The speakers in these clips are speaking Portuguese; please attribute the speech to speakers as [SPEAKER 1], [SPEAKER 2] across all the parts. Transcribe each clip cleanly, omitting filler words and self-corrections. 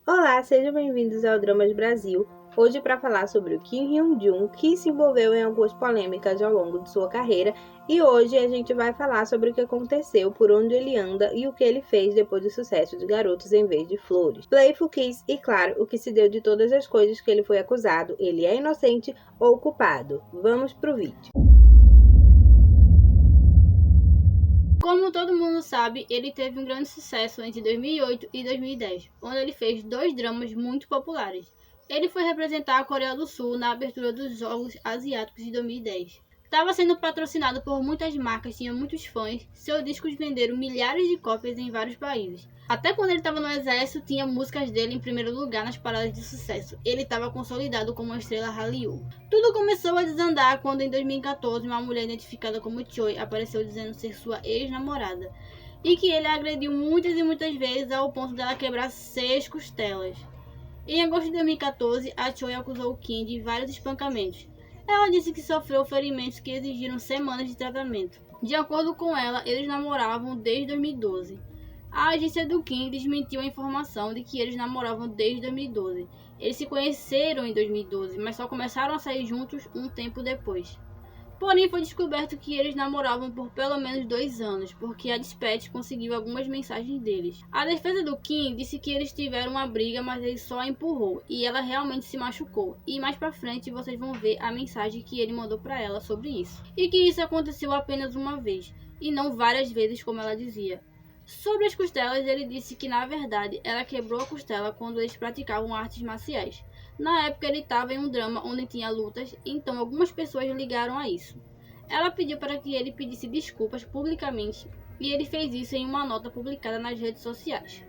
[SPEAKER 1] Olá, sejam bem-vindos ao Dramas Brasil. Hoje para falar sobre o Kim Hyun-jung, que se envolveu em algumas polêmicas ao longo de sua carreira, e hoje a gente vai falar sobre o que aconteceu, por onde ele anda e o que ele fez depois do sucesso de Garotos em Vez de Flores, Playful Kiss e, claro, o que se deu de todas as coisas que ele foi acusado. Ele é inocente ou culpado? Vamos pro vídeo.
[SPEAKER 2] Como todo mundo sabe, ele teve um grande sucesso entre 2008 e 2010, onde ele fez dois dramas muito populares. Ele foi representar a Coreia do Sul na abertura dos Jogos Asiáticos de 2010. Estava sendo patrocinado por muitas marcas, tinha muitos fãs, seus discos venderam milhares de cópias em vários países. Até quando ele estava no exército, tinha músicas dele em primeiro lugar nas paradas de sucesso. Ele estava consolidado como uma estrela Hallyu. Tudo começou a desandar quando em 2014 uma mulher identificada como Choi apareceu dizendo ser sua ex-namorada e que ele a agrediu muitas e muitas vezes ao ponto dela quebrar 6 costelas. Em agosto de 2014, a Choi acusou o Kim de vários espancamentos. Ela disse que sofreu ferimentos que exigiram semanas de tratamento. De acordo com ela, eles namoravam desde 2012. A agência do Kim desmentiu a informação de que eles namoravam desde 2012. Eles se conheceram em 2012, mas só começaram a sair juntos um tempo depois. Porém, foi descoberto que eles namoravam por pelo menos 2 anos, porque a Dispatch conseguiu algumas mensagens deles. A defesa do Kim disse que eles tiveram uma briga, mas ele só a empurrou, e ela realmente se machucou. E mais pra frente vocês vão ver a mensagem que ele mandou pra ela sobre isso. E que isso aconteceu apenas uma vez, e não várias vezes como ela dizia. Sobre as costelas, ele disse que na verdade ela quebrou a costela quando eles praticavam artes marciais. Na época ele estava em um drama onde tinha lutas, então algumas pessoas ligaram a isso. Ela pediu para que ele pedisse desculpas publicamente e ele fez isso em uma nota publicada nas redes sociais.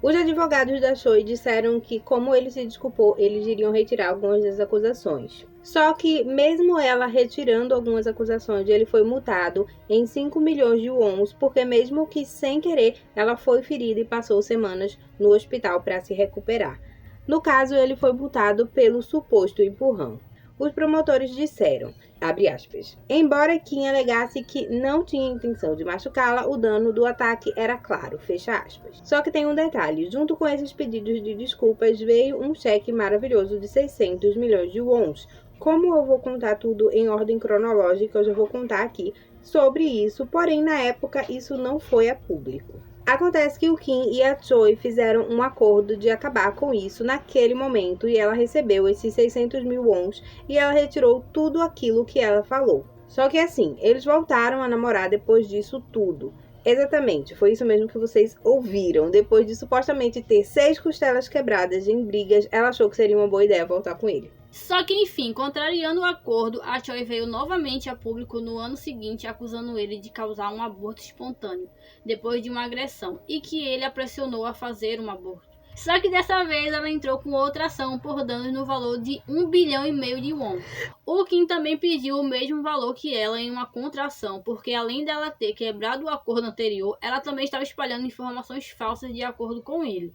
[SPEAKER 1] Os advogados da Choi disseram que, como ele se desculpou, eles iriam retirar algumas das acusações. Só que, mesmo ela retirando algumas acusações, ele foi multado em 5 milhões de wons, porque mesmo que sem querer, ela foi ferida e passou semanas no hospital para se recuperar. No caso, ele foi multado pelo suposto empurrão. Os promotores disseram, abre aspas, embora Kim alegasse que não tinha intenção de machucá-la, o dano do ataque era claro, fecha aspas. Só que tem um detalhe, junto com esses pedidos de desculpas veio um cheque maravilhoso de 600 milhões de wons. Como eu vou contar tudo em ordem cronológica, eu já vou contar aqui sobre isso, porém na época isso não foi a público. Acontece que o Kim e a Choi fizeram um acordo de acabar com isso naquele momento e ela recebeu esses 600 mil wons e ela retirou tudo aquilo que ela falou. Só que assim, eles voltaram a namorar depois disso tudo. Exatamente, foi isso mesmo que vocês ouviram. Depois de supostamente ter 6 costelas quebradas em brigas, ela achou que seria uma boa ideia voltar com ele.
[SPEAKER 2] Só que, enfim, contrariando o acordo, a Choi veio novamente a público no ano seguinte acusando ele de causar um aborto espontâneo, depois de uma agressão, e que ele a pressionou a fazer um aborto. Só que dessa vez ela entrou com outra ação por danos no valor de 1,5 bilhão de won. O Kim também pediu o mesmo valor que ela em uma contração, porque além dela ter quebrado o acordo anterior, ela também estava espalhando informações falsas de acordo com ele.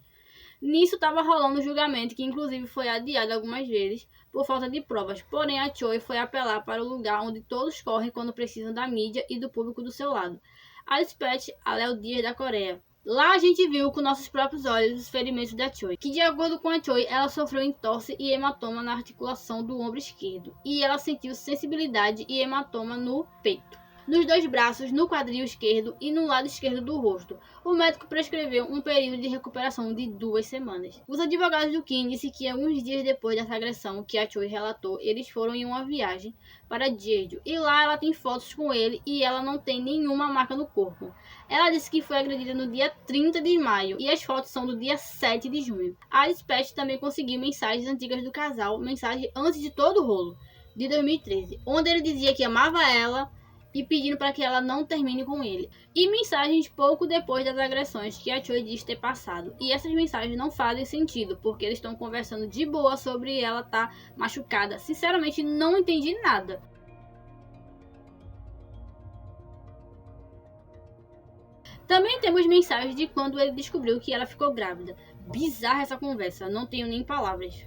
[SPEAKER 2] Nisso estava rolando o julgamento, que inclusive foi adiado algumas vezes por falta de provas. Porém, a Choi foi apelar para o lugar onde todos correm quando precisam da mídia e do público do seu lado. A Dispatch, a Léo Dias da Coreia. Lá a gente viu com nossos próprios olhos os ferimentos da Choi, que de acordo com a Choi, ela sofreu entorse e hematoma na articulação do ombro esquerdo, e ela sentiu sensibilidade e hematoma no peito, nos 2 braços, no quadril esquerdo e no lado esquerdo do rosto. O médico prescreveu um período de recuperação de 2 semanas. Os advogados do Kim disseram que alguns dias depois dessa agressão que a Choi relatou, eles foram em uma viagem para Jeju e lá ela tem fotos com ele e ela não tem nenhuma marca no corpo. Ela disse que foi agredida no dia 30 de maio e as fotos são do dia 7 de junho. A Dispatch também conseguiu mensagens antigas do casal, mensagem antes de todo o rolo, de 2013, onde ele dizia que amava ela e pedindo para que ela não termine com ele. E mensagens pouco depois das agressões que a Choi diz ter passado. E essas mensagens não fazem sentido, porque eles estão conversando de boa sobre ela estar machucada. Sinceramente, não entendi nada. Também temos mensagens de quando ele descobriu que ela ficou grávida. Bizarra essa conversa, não tenho nem palavras.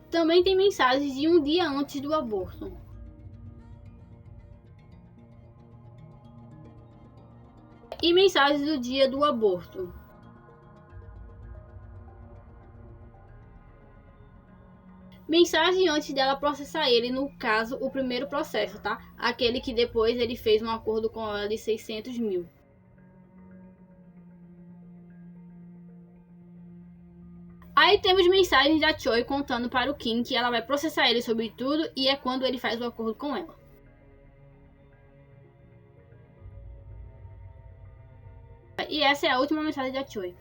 [SPEAKER 2] Também tem mensagens de um dia antes do aborto. E mensagens do dia do aborto. Mensagem antes dela processar ele, no caso, o primeiro processo, tá? Aquele que depois ele fez um acordo com ela de 600 mil. Aí temos mensagens da Choi contando para o Kim que ela vai processar ele sobre tudo e é quando ele faz o acordo com ela. E essa é a última mensagem da Choi.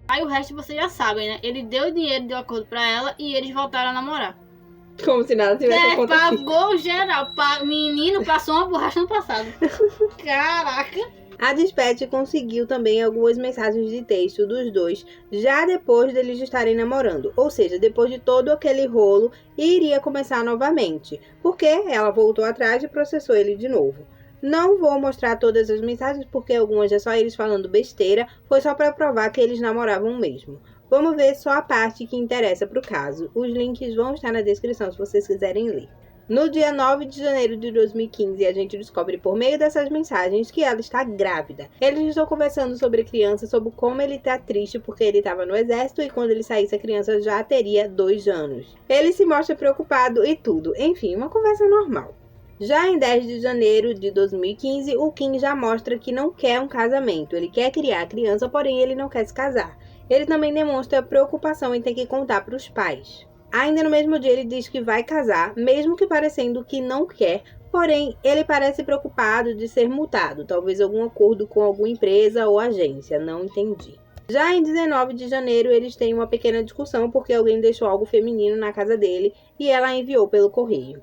[SPEAKER 2] Aí o resto vocês já sabem, né? Ele deu o dinheiro, deu acordo pra ela e eles voltaram a namorar.
[SPEAKER 1] Como se nada tivesse acontecido.
[SPEAKER 2] Pagou geral. Menino passou uma borracha no passado. Caraca.
[SPEAKER 1] A Dispatch conseguiu também algumas mensagens de texto dos dois, já depois deles estarem namorando. Ou seja, depois de todo aquele rolo, iria começar novamente. Porque ela voltou atrás e processou ele de novo. Não vou mostrar todas as mensagens, porque algumas é só eles falando besteira. Foi só para provar que eles namoravam mesmo. Vamos ver só a parte que interessa para o caso. Os links vão estar na descrição se vocês quiserem ler. No dia 9 de janeiro de 2015, a gente descobre por meio dessas mensagens que ela está grávida. Eles estão conversando sobre a criança, sobre como ele está triste porque ele estava no exército e quando ele saísse a criança já teria 2 anos. Ele se mostra preocupado e tudo. Enfim, uma conversa normal. Já em 10 de janeiro de 2015, o Kim já mostra que não quer um casamento. Ele quer criar a criança, porém ele não quer se casar. Ele também demonstra preocupação em ter que contar para os pais. Ainda no mesmo dia ele diz que vai casar, mesmo que parecendo que não quer, porém ele parece preocupado de ser multado, talvez algum acordo com alguma empresa ou agência, não entendi. Já em 19 de janeiro eles têm uma pequena discussão porque alguém deixou algo feminino na casa dele e ela enviou pelo correio.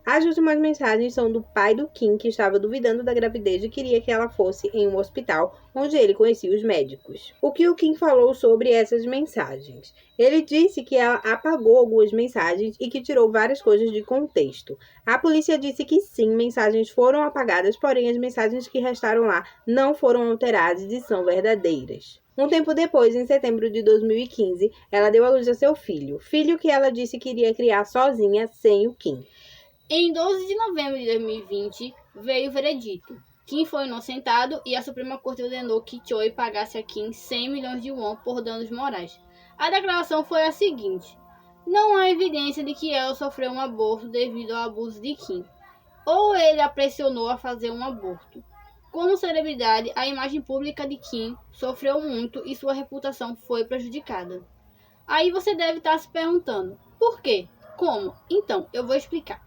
[SPEAKER 1] As últimas mensagens são do pai do Kim, que estava duvidando da gravidez e queria que ela fosse em um hospital onde ele conhecia os médicos. O que o Kim falou sobre essas mensagens? Ele disse que ela apagou algumas mensagens e que tirou várias coisas de contexto. A polícia disse que sim, mensagens foram apagadas, porém as mensagens que restaram lá não foram alteradas e são verdadeiras. Um tempo depois, em setembro de 2015, ela deu à luz a seu filho que ela disse que iria criar sozinha, sem o Kim.
[SPEAKER 2] Em 12 de novembro de 2020, veio o veredito. Kim foi inocentado e a Suprema Corte ordenou que Choi pagasse a Kim 100 milhões de won por danos morais. A declaração foi a seguinte: não há evidência de que ela sofreu um aborto devido ao abuso de Kim, ou ele a pressionou a fazer um aborto. Como celebridade, a imagem pública de Kim sofreu muito e sua reputação foi prejudicada. Aí você deve estar se perguntando, por quê? Como? Então, eu vou explicar.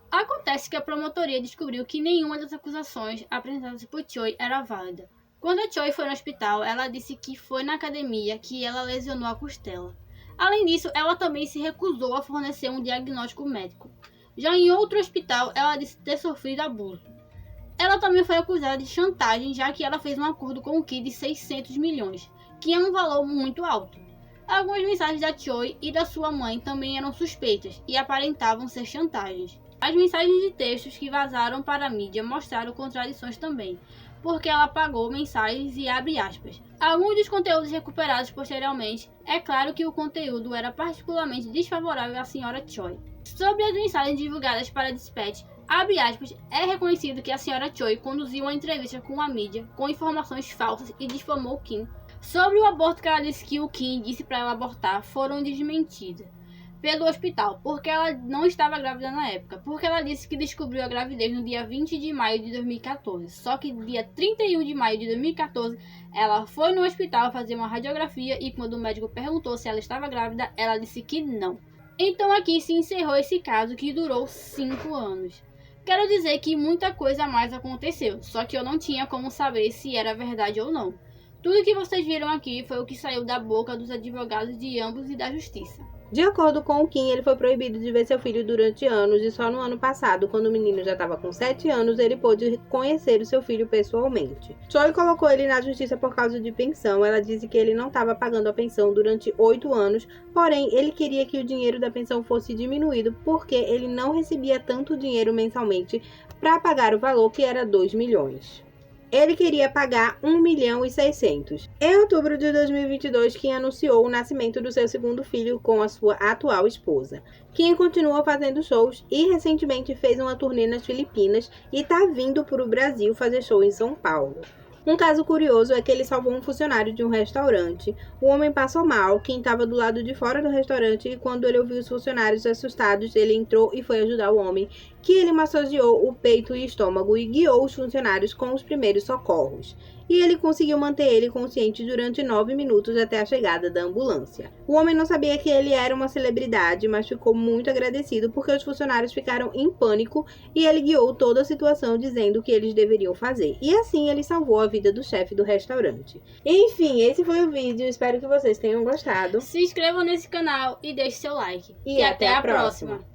[SPEAKER 2] Acontece que a promotoria descobriu que nenhuma das acusações apresentadas por Choi era válida. Quando a Choi foi no hospital, ela disse que foi na academia que ela lesionou a costela. Além disso, ela também se recusou a fornecer um diagnóstico médico. Já em outro hospital, ela disse ter sofrido abuso. Ela também foi acusada de chantagem, já que ela fez um acordo com o Kim de 600 milhões, que é um valor muito alto. Algumas mensagens da Choi e da sua mãe também eram suspeitas e aparentavam ser chantagens. As mensagens de textos que vazaram para a mídia mostraram contradições também, porque ela apagou mensagens e abre aspas. Alguns dos conteúdos recuperados posteriormente, é claro que o conteúdo era particularmente desfavorável à senhora Choi. Sobre as mensagens divulgadas para a Dispatch, abre aspas, é reconhecido que a senhora Choi conduziu uma entrevista com a mídia com informações falsas e difamou Kim. Sobre o aborto que ela disse que o Kim disse para ela abortar, foram desmentidas pelo hospital, porque ela não estava grávida na época, porque ela disse que descobriu a gravidez no dia 20 de maio de 2014, só que no dia 31 de maio de 2014, ela foi no hospital fazer uma radiografia e quando o médico perguntou se ela estava grávida, ela disse que não. Então aqui se encerrou esse caso que durou 5 anos. Quero dizer que muita coisa mais aconteceu, só que eu não tinha como saber se era verdade ou não. Tudo que vocês viram aqui foi o que saiu da boca dos advogados de ambos e da justiça.
[SPEAKER 1] De acordo com o Kim, ele foi proibido de ver seu filho durante anos e só no ano passado, quando o menino já estava com 7 anos, ele pôde conhecer o seu filho pessoalmente. Choi colocou ele na justiça por causa de pensão. Ela disse que ele não estava pagando a pensão durante 8 anos, porém ele queria que o dinheiro da pensão fosse diminuído porque ele não recebia tanto dinheiro mensalmente para pagar o valor que era 2 milhões. Ele queria pagar 1.600.000. Em outubro de 2022, Kim anunciou o nascimento do seu segundo filho com a sua atual esposa. Kim continua fazendo shows e recentemente fez uma turnê nas Filipinas e está vindo para o Brasil fazer show em São Paulo. Um caso curioso é que ele salvou um funcionário de um restaurante. O homem passou mal, Kim estava do lado de fora do restaurante e quando ele ouviu os funcionários assustados, ele entrou e foi ajudar o homem, que ele massageou o peito e estômago e guiou os funcionários com os primeiros socorros. E ele conseguiu manter ele consciente durante 9 minutos até a chegada da ambulância. O homem não sabia que ele era uma celebridade, mas ficou muito agradecido porque os funcionários ficaram em pânico e ele guiou toda a situação dizendo o que eles deveriam fazer. E assim ele salvou a vida do chefe do restaurante. Enfim, esse foi o vídeo, espero que vocês tenham gostado.
[SPEAKER 2] Se inscrevam nesse canal e deixe seu like.
[SPEAKER 1] E até a próxima.